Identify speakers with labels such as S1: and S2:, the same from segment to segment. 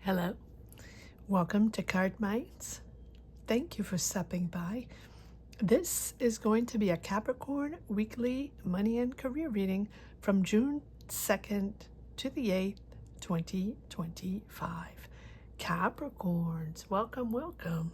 S1: Hello, welcome to Cardminds. Thank you for stopping by. This is going to be a Capricorn weekly money and career reading from June 2nd to the 8th, 2025. Capricorns, welcome, welcome.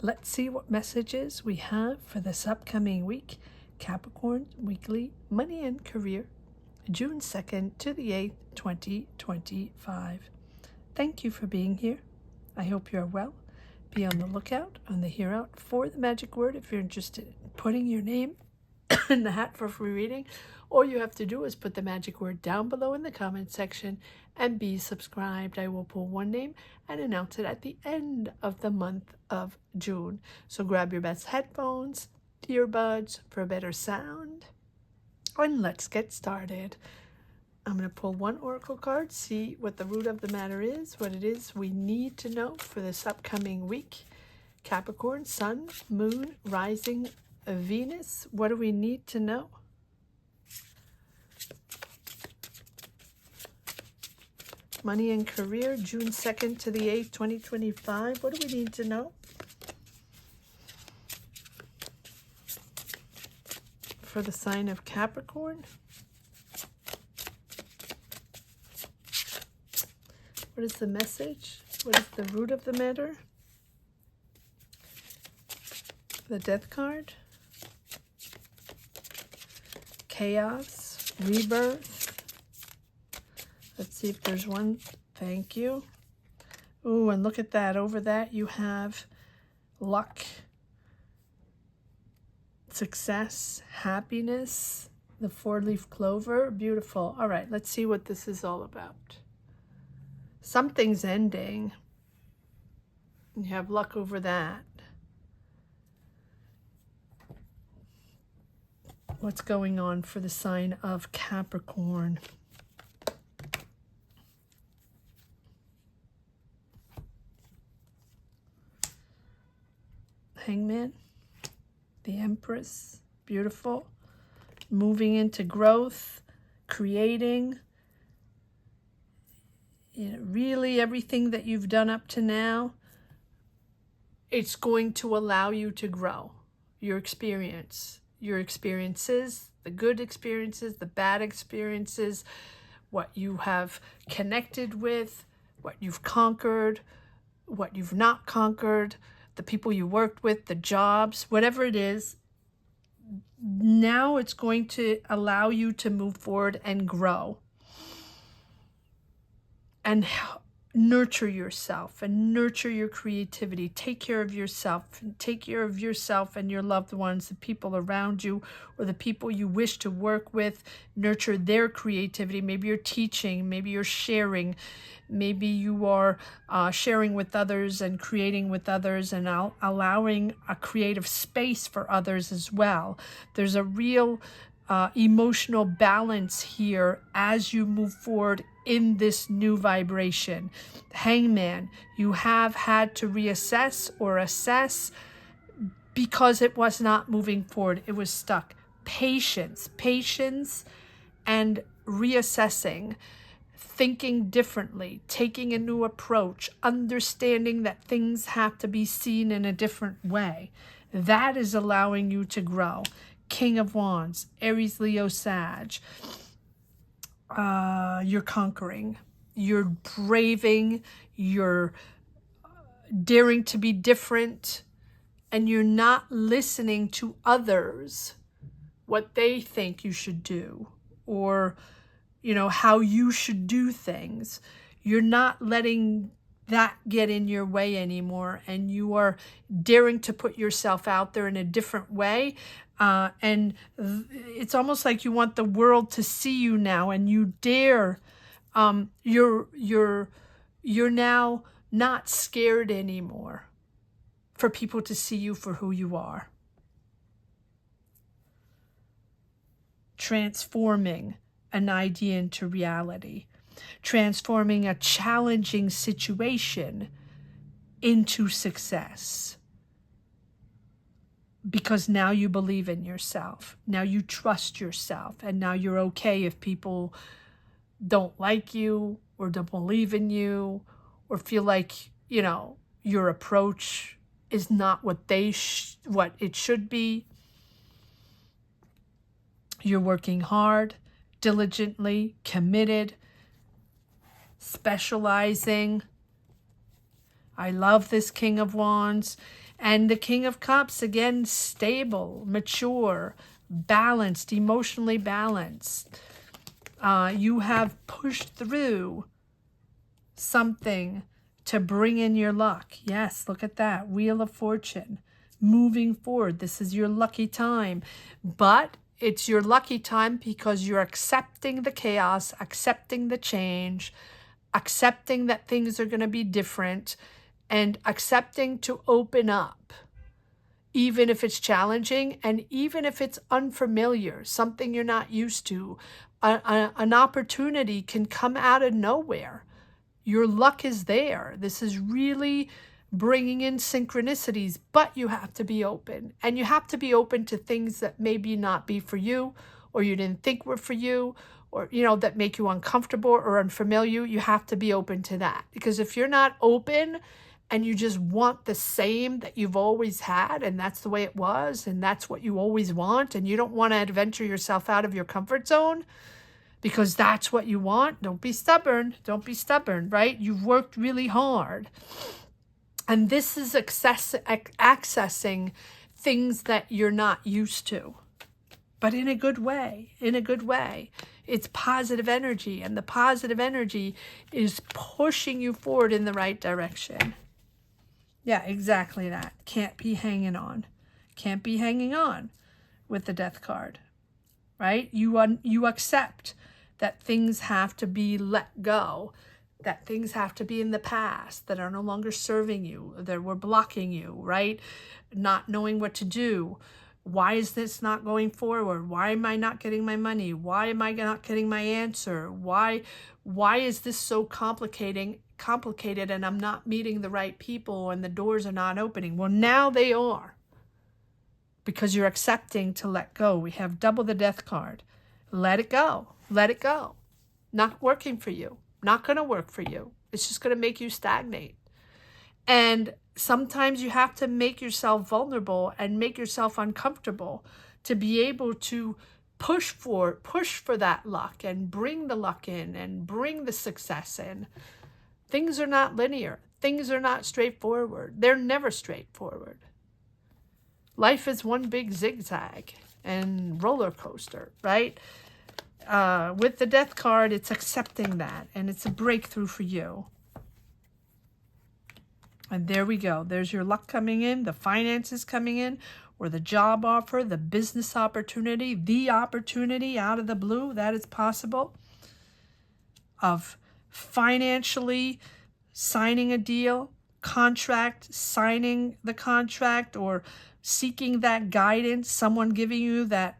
S1: Let's see what messages we have for this upcoming week. Capricorn weekly money and career, June 2nd to the 8th, 2025. Thank you for being here. I hope you're well. Be on the lookout on the hear out for the magic word if you're interested in putting your name in the hat for free reading. All you have to do is put the magic word down below in the comment section and be subscribed. I will pull one name and announce it at the end of the month of June. So grab your best headphones, earbuds for a better sound, and let's get started. I'm going to pull one oracle card, see what the root of the matter is, what it is we need to know for this upcoming week. Capricorn, Sun, Moon, Rising, Venus. What do we need to know? Money and career, June 2nd to the 8th, 2025. What do we need to know? For the sign of Capricorn. What is the message? What is the root of the matter? The Death card. Chaos. Rebirth. Let's see if there's one. Thank you. Ooh, and look at that. Over that you have luck, success, happiness, the four-leaf clover. Beautiful. All right, let's see what this is all about. Something's ending. You have luck over that. What's going on for the sign of Capricorn? Hangman, the Empress, beautiful. Moving into growth, creating. You know, really everything that you've done up to now, it's going to allow you to grow. Your experiences, the good experiences, the bad experiences, what you have connected with, what you've conquered, what you've not conquered, the people you worked with, the jobs, whatever it is. Now it's going to allow you to move forward and grow. And nurture yourself and nurture your creativity. Take care of yourself. Take care of yourself and your loved ones, the people around you or the people you wish to work with. Nurture their creativity. Maybe you're teaching. Maybe you're sharing. Maybe you are sharing with others and creating with others and allowing a creative space for others as well. There's a real emotional balance here as you move forward in this new vibration. Hangman, you have had to reassess or assess because it was not moving forward. It was stuck. Patience and reassessing, thinking differently, taking a new approach, understanding that things have to be seen in a different way. That is allowing you to grow. King of Wands, Aries, Leo, Sag. You're conquering. You're braving. You're daring to be different. And you're not listening to others, what they think you should do. Or, you know, how you should do things. You're not letting that get in your way anymore. And you are daring to put yourself out there in a different way. And it's almost like you want the world to see you now, and you dare. You're now not scared anymore for people to see you for who you are. Transforming an idea into reality, transforming a challenging situation into success. Because now you believe in yourself. Now you trust yourself. And now you're okay if people don't like you or don't believe in you or feel like, you know, your approach is not what what it should be. You're working hard, diligently, committed, specializing. I love this King of Wands. And the King of Cups, again, stable, mature, balanced, emotionally balanced. You have pushed through something to bring in your luck. Yes, look at that. Wheel of Fortune. Moving forward. This is your lucky time. But it's your lucky time because you're accepting the chaos, accepting the change, accepting that things are going to be different, and accepting to open up, even if it's challenging and even if it's unfamiliar, something you're not used to. An opportunity can come out of nowhere. Your luck is there. This is really bringing in synchronicities, but you have to be open. And you have to be open to things that maybe not be for you, or you didn't think were for you, or, you know, that make you uncomfortable or unfamiliar. You have to be open to that. Because if you're not open and you just want the same that you've always had, and that's the way it was, and that's what you always want, and you don't want to adventure yourself out of your comfort zone because that's what you want, don't be stubborn. Don't be stubborn, right? You've worked really hard. And this is accessing things that you're not used to, but in a good way, in a good way. It's positive energy, and the positive energy is pushing you forward in the right direction. Yeah, exactly that. Can't be hanging on. Can't be hanging on with the Death card, right? You accept that things have to be let go, that things have to be in the past, that are no longer serving you, that were blocking you, right? Not knowing what to do. Why is this not going forward? Why am I not getting my money? Why am I not getting my answer? Why is this so complicated and I'm not meeting the right people and the doors are not opening? Well, now they are, because you're accepting to let go. We have double the Death card. Let it go. Let it go. Not working for you. Not going to work for you. It's just going to make you stagnate. And sometimes you have to make yourself vulnerable and make yourself uncomfortable to be able to push for that luck and bring the luck in and bring the success in. Things are not linear. Things are not straightforward. They're never straightforward. Life is one big zigzag and roller coaster, right? With the Death card, it's accepting that, and it's a breakthrough for you. And there we go. There's your luck coming in, the finances coming in, or the job offer, the business opportunity, the opportunity out of the blue that is possible of financially signing a deal, contract, signing the contract, or seeking that guidance, someone giving you that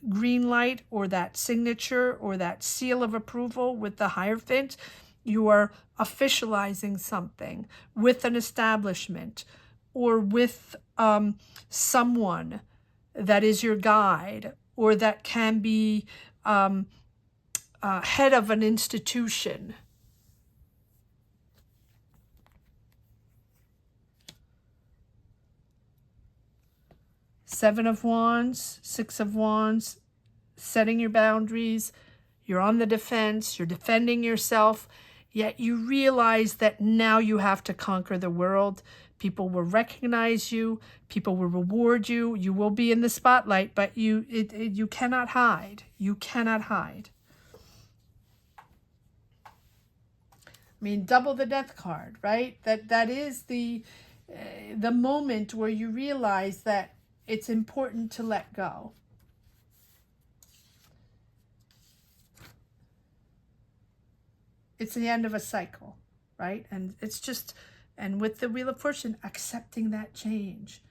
S1: green light or that signature or that seal of approval with the Hierophant. You are officializing something with an establishment or with someone that is your guide, or that can be head of an institution. Seven of Wands, Six of Wands, setting your boundaries. You're on the defense. You're defending yourself. Yet you realize that now you have to conquer the world. People will recognize you. People will reward you. You will be in the spotlight, but you cannot hide. You cannot hide. I mean, double the Death card, right? That is the moment where you realize that it's important to let go. It's the end of a cycle, right? And it's just, and with the Wheel of Fortune, accepting that change.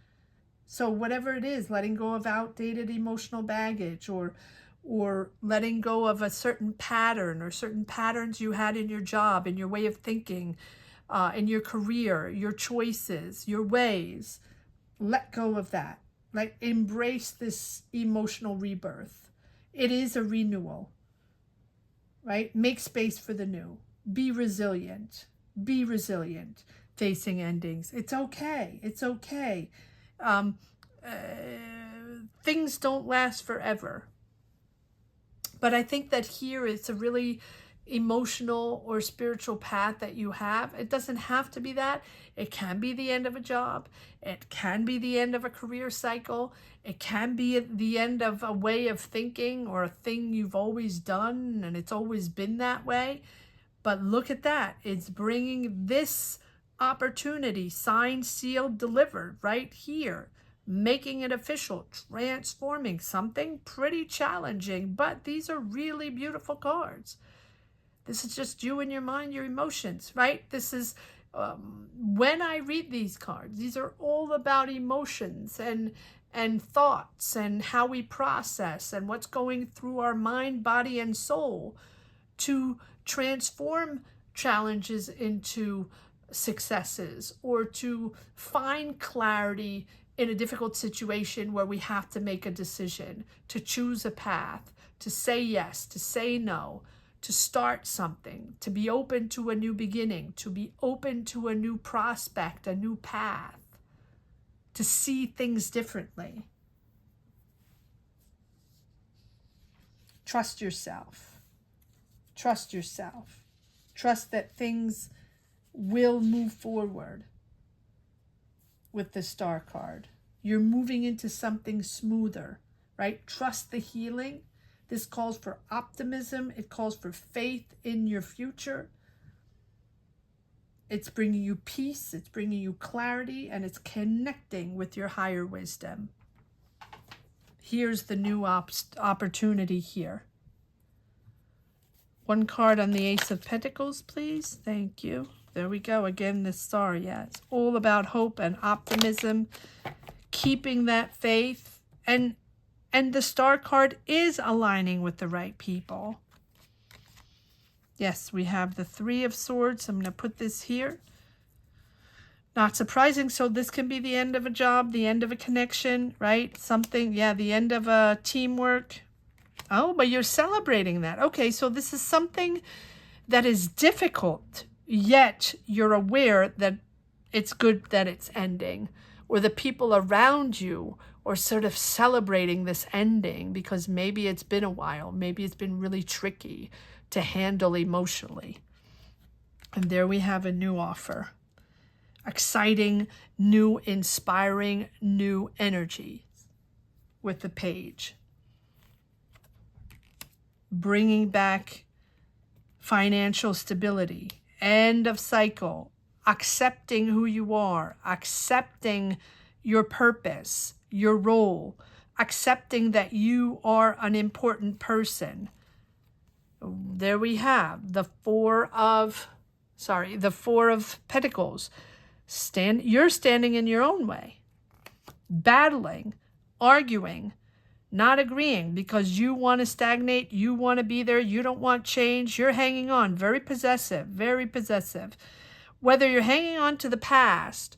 S1: So whatever it is, letting go of outdated emotional baggage, or letting go of a certain pattern or certain patterns you had in your job, in your way of thinking, in your career, your choices, your ways. Let go of that. Like, embrace this emotional rebirth. It is a renewal, right? Make space for the new. Be resilient. Be resilient facing endings. It's okay. It's okay. Um, things don't last forever. But I think that here it's a really emotional or spiritual path that you have. It doesn't have to be that. It can be the end of a job. It can be the end of a career cycle. It can be the end of a way of thinking or a thing you've always done and it's always been that way. But look at that. It's bringing this opportunity, signed, sealed, delivered right here, making it official, transforming something pretty challenging. But these are really beautiful cards. This is just you and your mind, your emotions, right? This is when I read these cards, these are all about emotions and thoughts and how we process and what's going through our mind, body, and soul to transform challenges into successes or to find clarity in a difficult situation where we have to make a decision, to choose a path, to say yes, to say no, to start something, to be open to a new beginning, to be open to a new prospect, a new path, to see things differently. Trust yourself. Trust yourself. Trust that things will move forward with the Star card. You're moving into something smoother, right? Trust the healing. This calls for optimism. It calls for faith in your future. It's bringing you peace. It's bringing you clarity, and it's connecting with your higher wisdom. Here's the new opportunity here. One card on the Ace of Pentacles, please. Thank you. There we go. Again, the star. Yeah, it's all about hope and optimism, keeping that faith. And the Star card is aligning with the right people. Yes, we have the Three of Swords. I'm going to put this here. Not surprising. So this can be the end of a job, the end of a connection, right? Something, yeah, the end of a teamwork. Oh, but you're celebrating that. Okay, so this is something that is difficult, yet you're aware that it's good that it's ending, or the people around you are sort of celebrating this ending because maybe it's been a while, maybe it's been really tricky to handle emotionally. And there we have a new offer. Exciting, new, inspiring, new energy with the Page. Bringing back financial stability, end of cycle, accepting who you are, accepting your purpose, your role, accepting that you are an important person. There we have the Four of Pentacles. You're standing in your own way, battling, arguing, not agreeing because you want to stagnate, you want to be there, you don't want change, you're hanging on, very possessive, very possessive. Whether you're hanging on to the past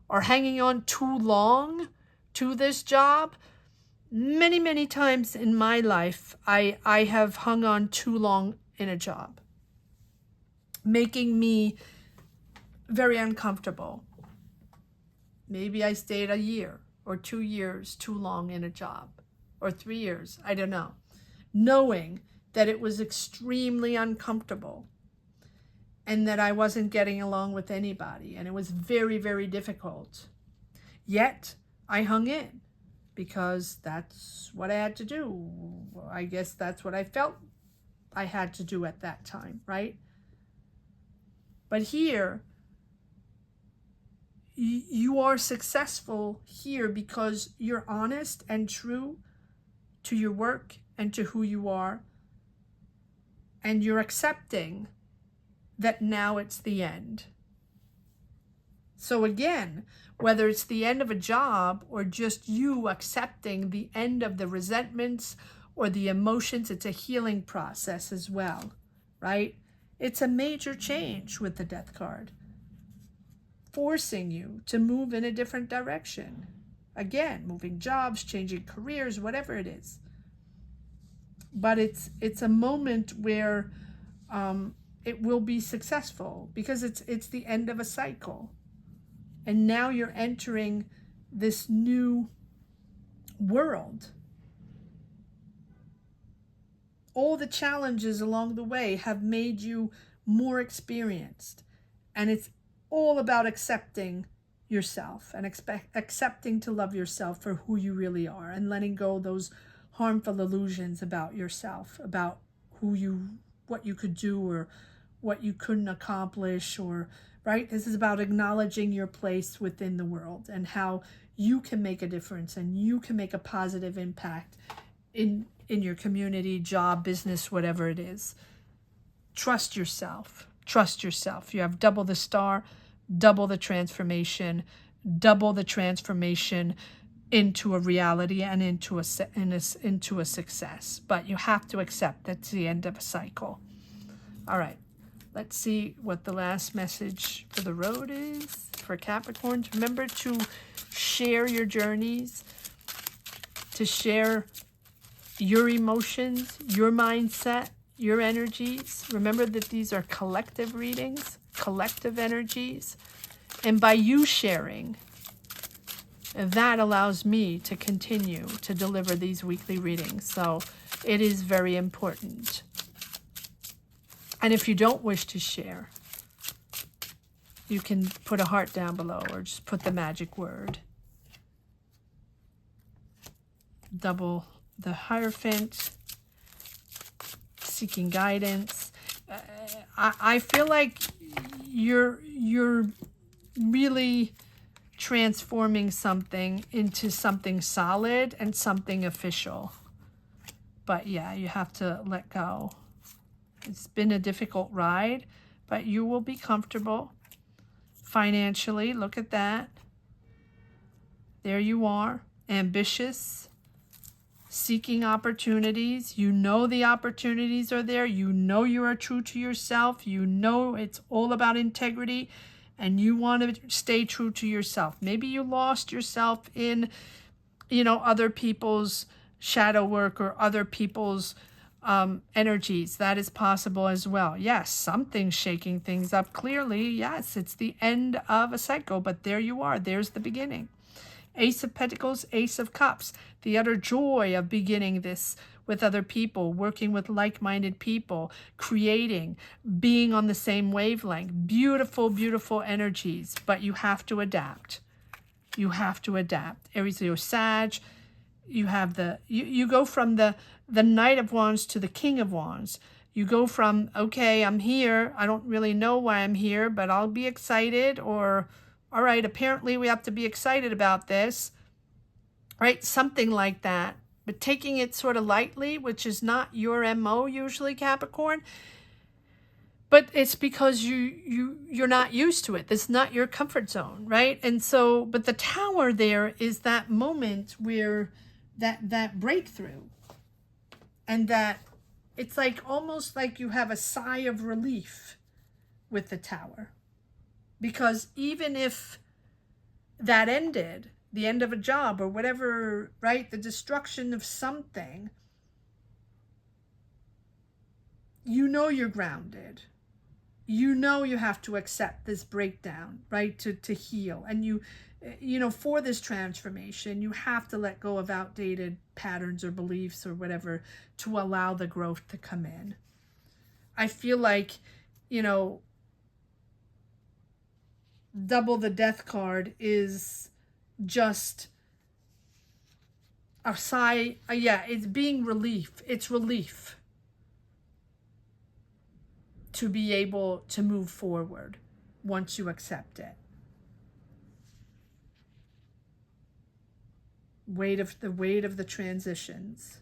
S1: or hanging on too long to this job, many, many times in my life, I have hung on too long in a job, making me very uncomfortable. Maybe I stayed a year or 2 years too long in a job. Or 3 years, I don't know, knowing that it was extremely uncomfortable and that I wasn't getting along with anybody, and it was very, very difficult. Yet, I hung in because that's what I had to do. I guess that's what I felt I had to do at that time, right? But here, you are successful here because you're honest and true to your work and to who you are, and you're accepting that now it's the end. So again, whether it's the end of a job or just you accepting the end of the resentments or the emotions, it's a healing process as well, right? It's a major change with the Death card, forcing you to move in a different direction. Again, moving jobs, changing careers, whatever it is. But it's a moment where it will be successful, because it's the end of a cycle. And now you're entering this new world. All the challenges along the way have made you more experienced. And it's all about accepting yourself and accepting to love yourself for who you really are, and letting go those harmful illusions about yourself, about what you could do or what you couldn't accomplish, or right? This is about acknowledging your place within the world and how you can make a difference and you can make a positive impact in your community, job, business, whatever it is. Trust yourself. Trust yourself. You have double the star, double the transformation into a reality and into a success. But you have to accept that's the end of a cycle. All right. Let's see what the last message for the road is for Capricorns. Remember to share your journeys, to share your emotions, your mindset, your energies. Remember that these are collective readings, collective energies. And by you sharing, that allows me to continue to deliver these weekly readings. So it is very important. And if you don't wish to share, you can put a heart down below or just put the magic word. Double the Hierophant, seeking guidance. I feel like you're really transforming something into something solid and something official. But yeah, you have to let go. It's been a difficult ride, but you will be comfortable financially. Look at that. There you are, ambitious, seeking opportunities. You know the opportunities are there. You know you are true to yourself. You know it's all about integrity, and you want to stay true to yourself. Maybe you lost yourself in, other people's shadow work or other people's energies. That is possible as well. Yes, something's shaking things up. Clearly, yes, it's the end of a cycle, but there you are. There's the beginning. Ace of Pentacles, Ace of Cups. The utter joy of beginning this with other people, working with like-minded people, creating, being on the same wavelength. Beautiful, beautiful energies, but you have to adapt. You have to adapt. Aries, Leo, Sag. You have you go from the Knight of Wands to the King of Wands. You go from, okay, I'm here. I don't really know why I'm here, but I'll be excited. Or, all right, apparently we have to be excited about this. Right? Something like that. But taking it sort of lightly, which is not your MO usually, Capricorn. But it's because you're not used to it. This is not your comfort zone, right? And so, but the Tower there is that moment where that breakthrough, and that it's like almost like you have a sigh of relief with the Tower, because even if that ended, the end of a job or whatever, right, the destruction of something, you're grounded. You have to accept this breakdown, right, to heal. And for this transformation, you have to let go of outdated patterns or beliefs or whatever to allow the growth to come in. I feel like, double the Death card is just a sigh. Yeah, it's being relief. It's relief to be able to move forward once you accept it. The weight of the transitions,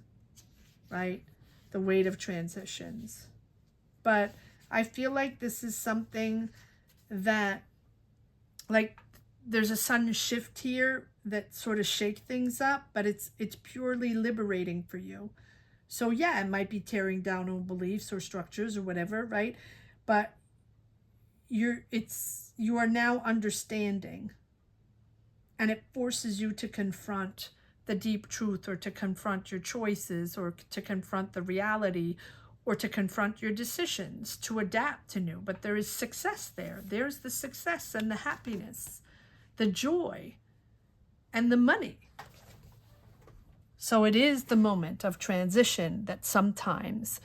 S1: right? The weight of transitions. But I feel like this is something that, like, there's a sudden shift here that sort of shake things up, but it's purely liberating for you. So yeah, it might be tearing down old beliefs or structures or whatever, right? But you are now understanding, and it forces you to confront the deep truth, or to confront your choices, or to confront the reality, or to confront your decisions, to adapt to new. But there is success there. There's the success and the happiness, the joy, and the money. So it is the moment of transition that sometimes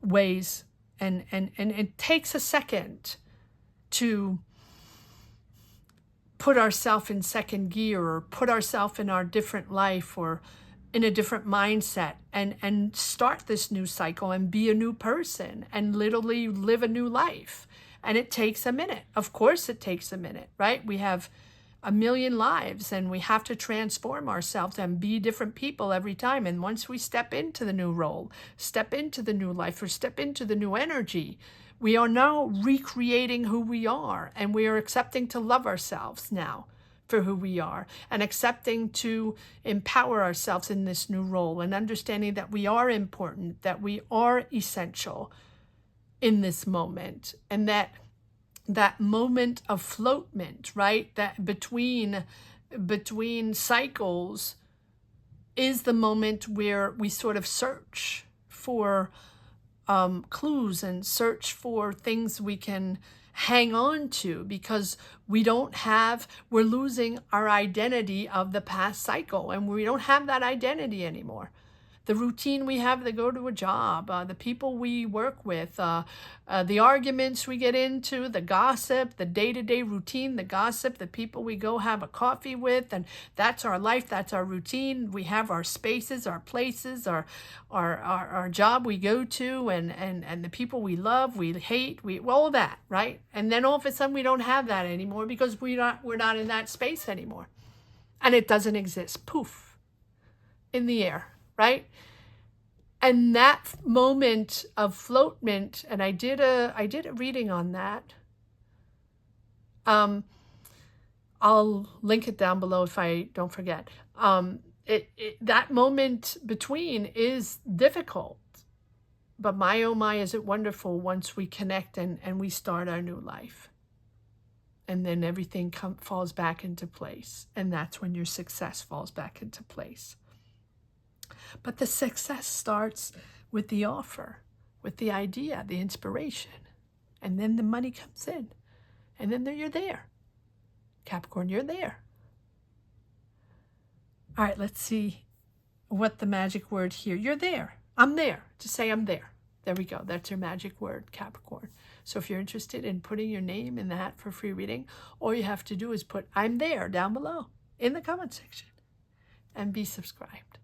S1: weighs, and it takes a second to put ourselves in second gear, or put ourselves in our different life, or in a different mindset, and start this new cycle and be a new person and literally live a new life. And it takes a minute. Of course it takes a minute, right? We have a million lives, and we have to transform ourselves and be different people every time. And once we step into the new role, step into the new life, or step into the new energy, we are now recreating who we are, and we are accepting to love ourselves now for who we are, and accepting to empower ourselves in this new role, and understanding that we are important, that we are essential in this moment, and that moment of floatment, right, that between cycles is the moment where we sort of search for clues and search for things we can hang on to, because we're losing our identity of the past cycle, and we don't have that identity anymore. The routine we have to go to a job, the people we work with, the arguments we get into, the gossip, the day-to-day routine, the gossip, the people we go have a coffee with, and that's our life, that's our routine. We have our spaces, our places, our job we go to, and the people we love, we hate, all that, right? And then all of a sudden we don't have that anymore, because we're not in that space anymore. And it doesn't exist. Poof. In the air. Right? And that moment of floatment, and I did a reading on that. I'll link it down below if I don't forget. That moment between is difficult, but my oh my, is it wonderful once we connect and we start our new life. And then everything falls back into place, and that's when your success falls back into place. But the success starts with the offer, with the idea, the inspiration. And then the money comes in. And then you're there. Capricorn, you're there. All right, let's see what the magic word here. You're there. I'm there. Just say I'm there. There we go. That's your magic word, Capricorn. So if you're interested in putting your name in the hat for free reading, all you have to do is put I'm there down below in the comment section and be subscribed.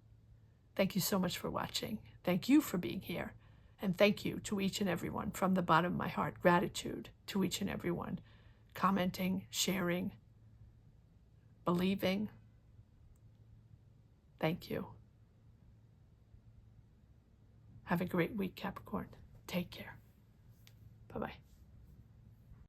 S1: Thank you so much for watching. Thank you for being here. And thank you to each and everyone from the bottom of my heart. Gratitude to each and everyone. Commenting, sharing, believing. Thank you. Have a great week, Capricorn. Take care. Bye-bye.